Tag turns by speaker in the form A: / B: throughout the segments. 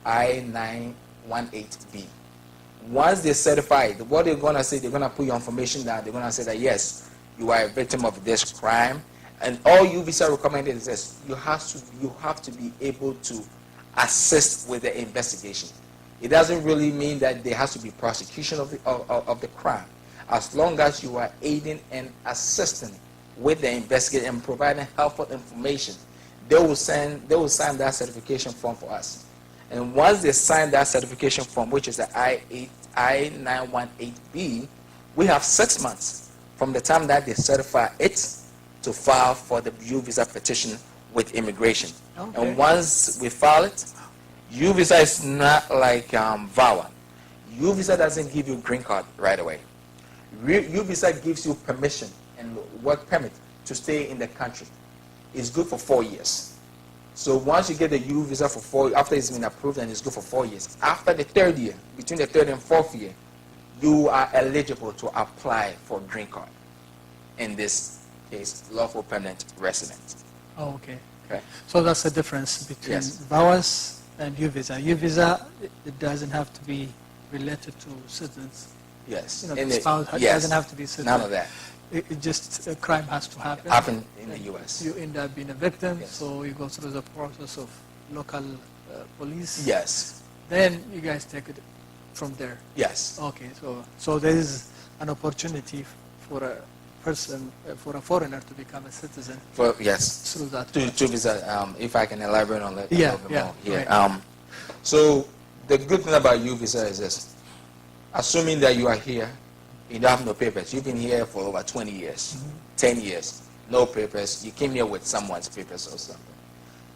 A: I-918B. Once they certify it, what they're going to say, they're going to put your information down. They're going to say that, yes, you are a victim of this crime. And all U visa recommended is this: you have to be able to assist with the investigation. It doesn't really mean that there has to be prosecution of the crime. As long as you are aiding and assisting with the investigation and providing helpful information, they will sign that certification form for us. And once they sign that certification form, which is the I-918B, we have 6 months from the time that they certify it to file for the U visa petition with immigration. Okay. And once we file it, U visa is not like VAWA. U visa doesn't give you green card right away. U visa gives you permission and work permit to stay in the country. It's good for 4 years. So once you get the U visa for 4 years, after it's been approved, and it's good for 4 years. After the 3rd year, between the 3rd and 4th year, you are eligible to apply for green card. In this case, lawful permanent resident.
B: Oh, okay.
A: Okay.
B: So that's the difference between VAWAS and U visa. U visa, it doesn't have to be related to citizens.
A: Yes.
B: You know, the spouse doesn't have to be citizen.
A: None of that.
B: It just, a crime has to happen.
A: Happen in the U.S.
B: You end up being a victim, so you go through the process of local police.
A: Yes.
B: Then you guys take it from there.
A: Yes.
B: Okay, so there is an opportunity for a person, for a foreigner to become a citizen.
A: Yes.
B: Through that.
A: To visa, if I can elaborate on that a little bit more. Yeah.
B: Right.
A: So the good thing about U visa is this: assuming that you are here, you don't have no papers. You've been here for over 20 years, 10 years, no papers. You came here with someone's papers or something.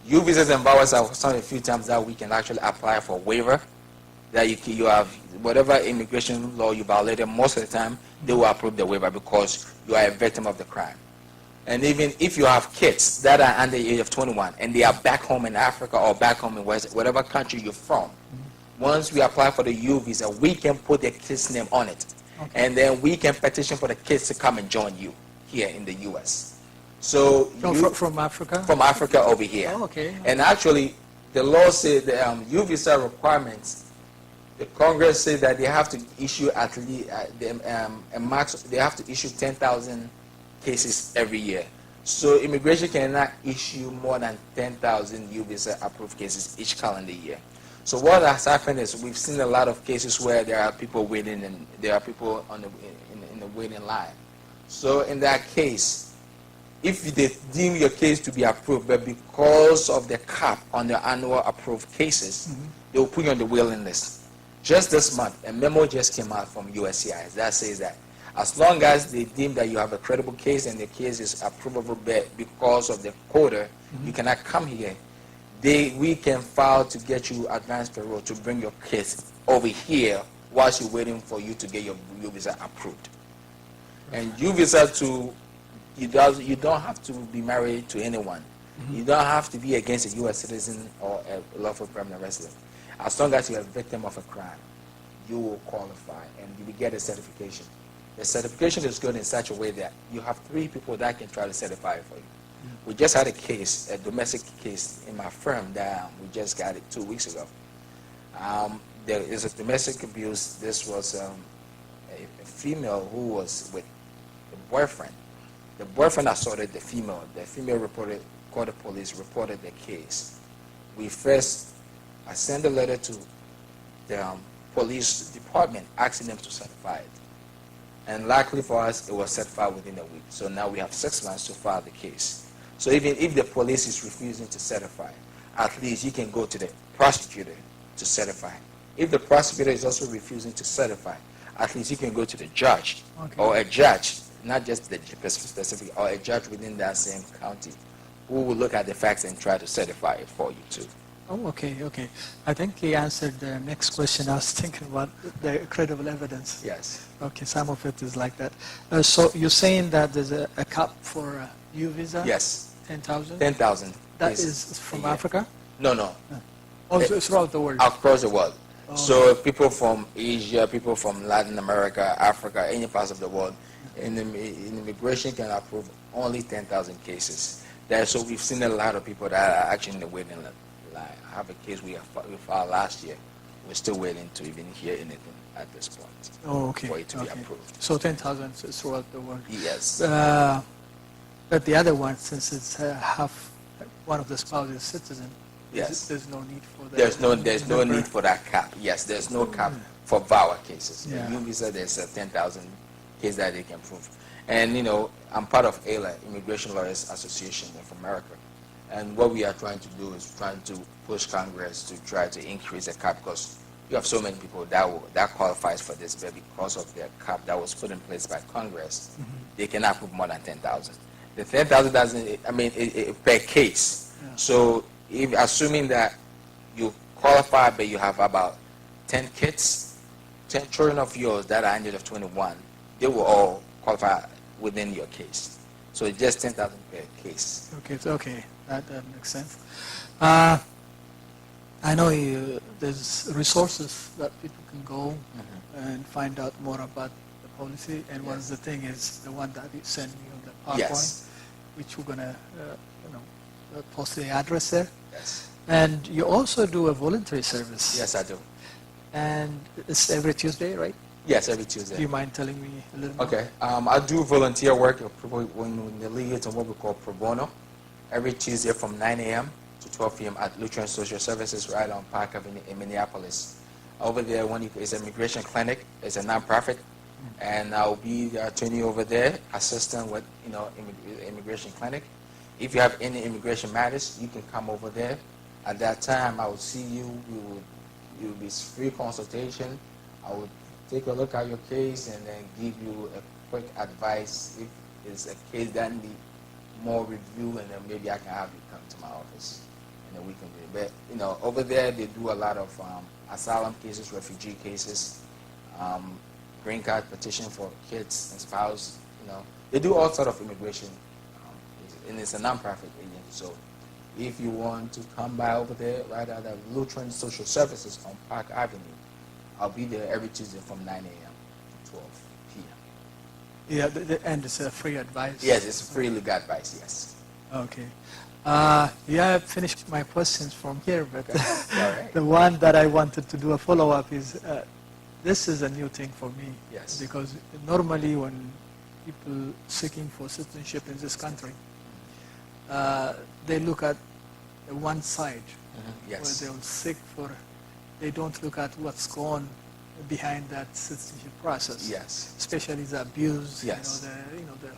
A: U visas and VAWAs are some a few times that we can actually apply for waiver. That you have whatever immigration law you violated, most of the time they will approve the waiver because you are a victim of the crime. And even if you have kids that are under the age of 21 and they are back home in Africa or back home in whatever country you're from, once we apply for the U visa, we can put the kid's name on it. Okay. And then we can petition for the kids to come and join you here in the U.S. So
B: from Africa?
A: From Africa over here.
B: Oh, okay.
A: And actually, the law says the U visa requirements, the Congress said that they have to issue at least a max. They have to issue 10,000 cases every year. So immigration cannot issue more than 10,000 U visa approved cases each calendar year. So what has happened is we've seen a lot of cases where there are people waiting and there are people on in the waiting line. So in that case, if they deem your case to be approved, but because of the cap on the annual approved cases, they will put you on the waiting list. Just this month, a memo just came out from USCIS that says that as long as they deem that you have a credible case and the case is approvable because of the quota, you cannot come here. We can file to get you advance parole to bring your case over here whilst you're waiting for you to get your U visa approved. And U visa you don't have to be married to anyone. You don't have to be against a U.S. citizen or a lawful permanent resident. As long as you're a victim of a crime, you will qualify and you will get a certification. The certification is good in such a way that you have 3 people that can try to certify it for you. We just had a case, a domestic case in my firm that we just got it 2 weeks ago. There is a domestic abuse. This was a female who was with the boyfriend. The boyfriend assaulted the female. The female called the police, reported the case. I sent a letter to the police department asking them to certify it. And luckily for us, it was certified within a week. So now we have 6 months to file the case. So even if the police is refusing to certify, at least you can go to the prosecutor to certify. If the prosecutor is also refusing to certify, at least you can go to the judge or a judge, not just the specific, or a judge within that same county who will look at the facts and try to certify it for you too.
B: Oh, okay. I think he answered the next question. I was thinking about the credible evidence.
A: Yes.
B: Okay, some of it is like that. So you're saying that there's a cap for U visa?
A: Yes.
B: 10,000?
A: 10,000.
B: That is from Africa?
A: No.
B: Also throughout the world?
A: Across the world.
B: Oh.
A: So people from Asia, people from Latin America, Africa, any parts of the world, immigration can approve only 10,000 cases. So we've seen a lot of people that are actually in the waiting line. line. I have a case we filed last year. We're still waiting to even hear anything at this point.
B: Oh, okay.
A: For it to be approved.
B: So 10,000 is throughout the world.
A: Yes.
B: But the other one, since it's half, one of the spouses citizen,
A: yes,
B: there's no need for that.
A: There's no need for that cap. Yes, there's no cap for VAWA cases.
B: Yeah.
A: In U visa, there's a 10,000 case that they can prove. And you know, I'm part of ALA, Immigration Lawyers Association of America, and what we are trying to do is trying to push Congress to try to increase the cap, because you have so many people that qualifies for this, but because of the cap that was put in place by Congress, they cannot prove more than 10,000. The 10,000 doesn't, I mean, per case. Yeah. So if assuming that you qualify, but you have about 10 kids, 10 children of yours that are under 21, they will all qualify within your case. So it's just 10,000 per case.
B: Okay, that makes sense. I know there's resources that people can go and find out more about the policy, and one of the thing is the one that you sent me on the PowerPoint, which we're going to post the address there.
A: Yes.
B: And you also do a voluntary service.
A: Yes, I do.
B: And it's every Tuesday, right?
A: Yes, every Tuesday.
B: Do you mind telling me a little more?
A: Okay. I do volunteer work when the league is what we call pro bono, every Tuesday from 9 a.m. to 12 p.m. at Lutheran Social Services right on Park Avenue in Minneapolis. Over there, it's an immigration clinic. It's a nonprofit, and I'll be the attorney over there, assisting with immigration clinic. If you have any immigration matters, you can come over there. At that time, I will see you. You will be free consultation. I will take a look at your case and then give you a quick advice if it's a case that needs more review, and then maybe I can have you come to my office and then we can do it. But over there they do a lot of asylum cases, refugee cases, green card petition for kids and spouse. They do all sort of immigration, and it's a non-profit agency. So if you want to come by over there, right at the Lutheran Social Services on Park Avenue, I'll be there every Tuesday from 9 a.m. to 12 p.m.
B: Yeah, and it's a free advice?
A: Yes, it's free legal advice, yes.
B: Okay. I've finished my questions from here, but
A: right.
B: The one that I wanted to do a follow-up is, this is a new thing for me.
A: Yes.
B: Because normally when people seeking for citizenship in this country, they look at the one side,
A: yes,
B: where they'll seek for. They don't look at what's going on behind that citizenship process.
A: Yes.
B: Especially the abuse,
A: yes,
B: the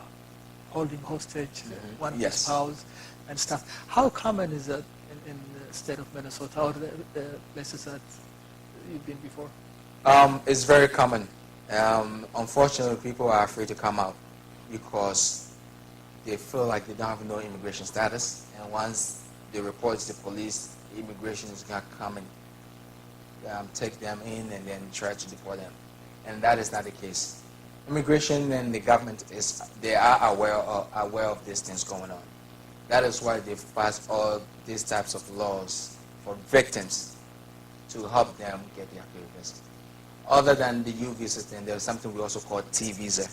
B: holding hostage, one
A: yes,
B: spouse and stuff. How common is that in the state of Minnesota or the places that you've been before?
A: It's very common. Unfortunately, people are afraid to come out because they feel like they don't have no immigration status, and once they report to the police, immigration is going to come and take them in and then try to deport them, and that is not the case. Immigration and the government they are aware of these things going on. That is why they've passed all these types of laws for victims to help them get their papers. Other than the U visa thing, there's something we also call T visa.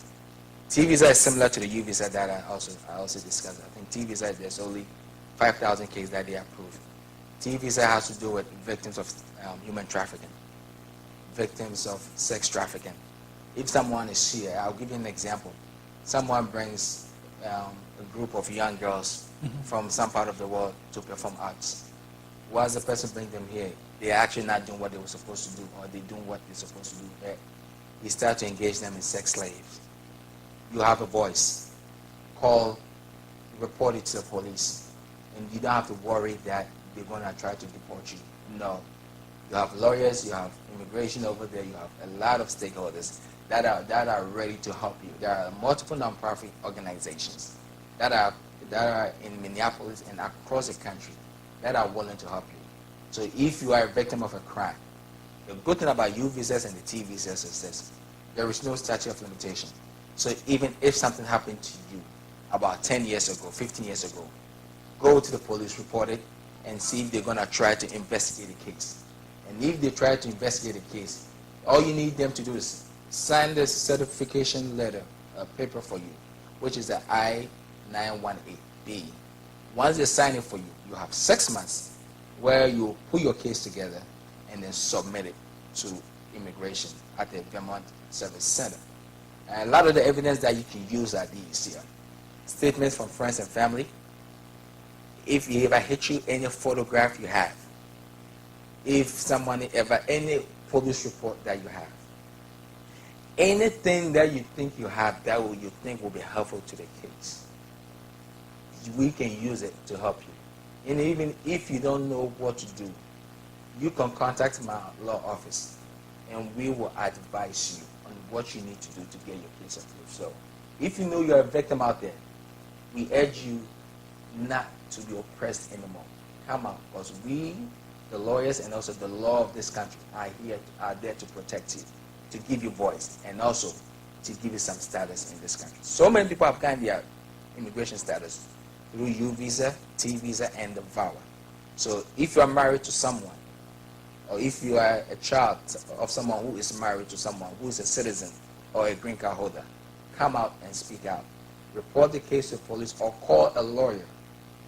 A: T visa is similar to the U visa that I also discussed. I think T visa, there's only 5,000 cases that they approved. T visa has to do with victims of human trafficking, victims of sex trafficking. If someone is here, I'll give you an example. Someone brings a group of young girls from some part of the world to perform arts. Once the person brings them here, they're actually not doing what they were supposed to do, or they're doing what they're supposed to do here. We start to engage them in sex slaves. You have a voice. Call, report it to the police. And you don't have to worry that they're going to try to deport you. No. You have lawyers, you have immigration over there, you have a lot of stakeholders that are ready to help you. There are multiple nonprofit organizations that are in Minneapolis and across the country that are willing to help you. So if you are a victim of a crime, the good thing about U visas and the T visas is this: there is no statute of limitation. So even if something happened to you about 10 years ago, 15 years ago, go to the police, report it, and see if they're going to try to investigate the case. And if they try to investigate the case, all you need them to do is sign this certification letter, a paper for you, which is the I-918B. Once they sign it for you, you have 6 months where you put your case together and then submit it to immigration at the Vermont Service Center. And a lot of the evidence that you can use are these here. Statements from friends and family. If you ever hit you, any photograph you have. If someone ever, any police report that you have. Anything that you think you have that you think will be helpful to the case. We can use it to help you. And even if you don't know what to do, you can contact my law office and we will advise you on what you need to do to get your case approved. So if you know you're a victim out there, we urge you not to be oppressed anymore. Come out, because we, the lawyers and also the law of this country, are there to protect you, to give you voice, and also to give you some status in this country. So many people have gotten their immigration status through U visa, T visa, and the VAWA. So if you are married to someone, or if you are a child of someone who is married to someone who is a citizen or a green card holder, come out and speak out. Report the case to police or call a lawyer.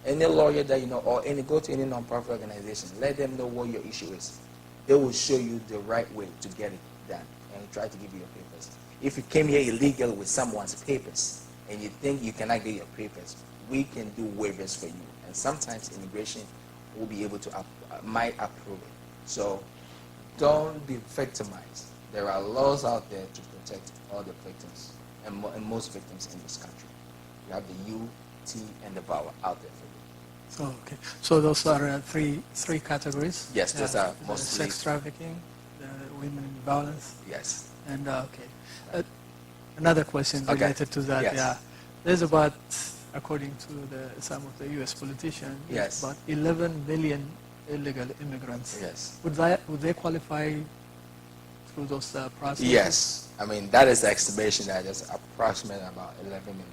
A: Any lawyer that you know, or go to any non-profit organization. Let them know what your issue is. They will show you the right way to get it done and try to give you your papers. If you came here illegally with someone's papers and you think you cannot get your papers, we can do waivers for you. And sometimes immigration will be able to, might approve it. So don't be victimized. There are laws out there to protect all the victims and most victims in this country. You have the U, T, and the VAWA out there for you.
B: So, okay. So those are three categories?
A: Yes, those are mostly
B: sex trafficking, women in violence.
A: Yes.
B: And, okay. Another question related to that.
A: Yes.
B: Yeah. There's about, according to some of the U.S. politicians,
A: yes,
B: about 11 million illegal immigrants.
A: Yes.
B: Would they qualify through those processes?
A: Yes. I mean, that is the estimation that there's approximately about 11 million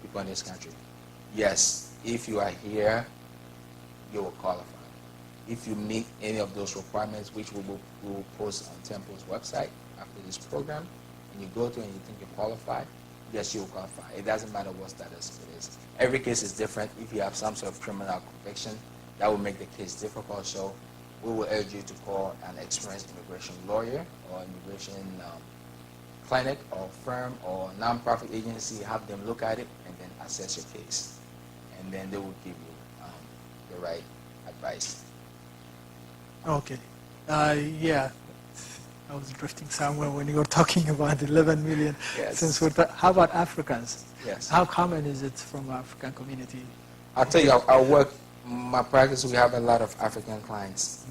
A: people in this country. Yes. If you are here, you will qualify. If you meet any of those requirements, which we will post on Temple's website after this program, and you go to and you think you qualify, yes, you will qualify. It doesn't matter what status it is. Every case is different. If you have some sort of criminal conviction, that will make the case difficult. So we will urge you to call an experienced immigration lawyer or immigration clinic or firm or non-profit agency, have them look at it and then assess your case. And then they will give you the right advice.
B: Okay. Yeah. I was drifting somewhere when you were talking about 11 million.
A: Yes.
B: Since how about Africans?
A: Yes.
B: How common is it from African community?
A: I'll tell you, our work, my practice, we have a lot of African clients.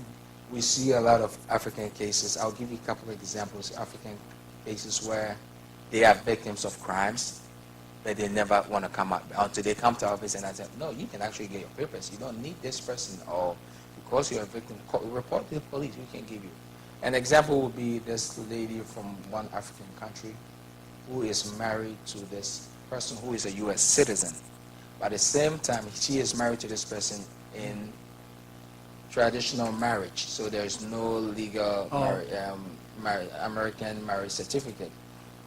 A: We see a lot of African cases. I'll give you a couple of examples. African cases where they are victims of crimes, but they never want to come out until they come to our office and I say, no, you can actually get your papers. You don't need this person, or because you're a victim, report to the police, we can give you. An example would be this lady from one African country who is married to this person who is a U.S. citizen. But at the same time, she is married to this person in traditional marriage, so there is no legal American marriage certificate.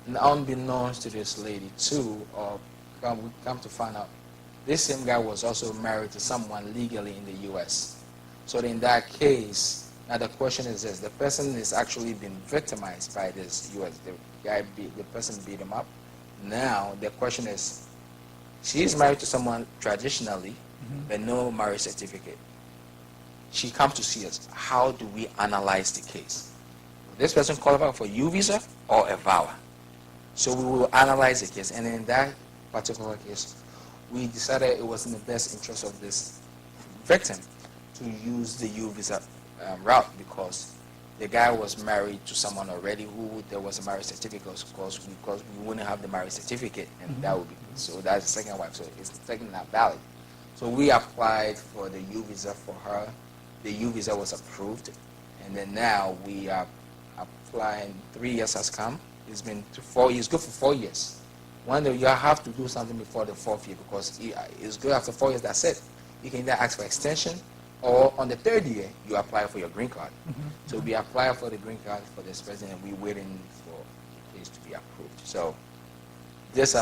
A: And unbeknownst to this lady too, we come to find out, this same guy was also married to someone legally in the U.S. So in that case, now the question is this: the person is actually being victimized by this U.S. The person beat him up. Now the question is, she is married to someone traditionally, but no marriage certificate. She comes to see us. How do we analyze the case? Will this person qualify for U visa or a VAWA? So we will analyze the case, and in that particular case, we decided it was in the best interest of this victim to use the U visa route, because the guy was married to someone already who there was a marriage certificate, because we wouldn't have the marriage certificate, and that would be, so that's the second wife, so it's technically not valid. So we applied for the U visa for her. The U visa was approved, and then now we are applying. 3 years has come. It's been 4 years. Good for 4 years. One day you have to do something before the 4th year, because it's good after 4 years. That's it. You can either ask for extension, or on the 3rd year you apply for your green card. So we apply for the green card for this person, and we're waiting for the case to be approved. So this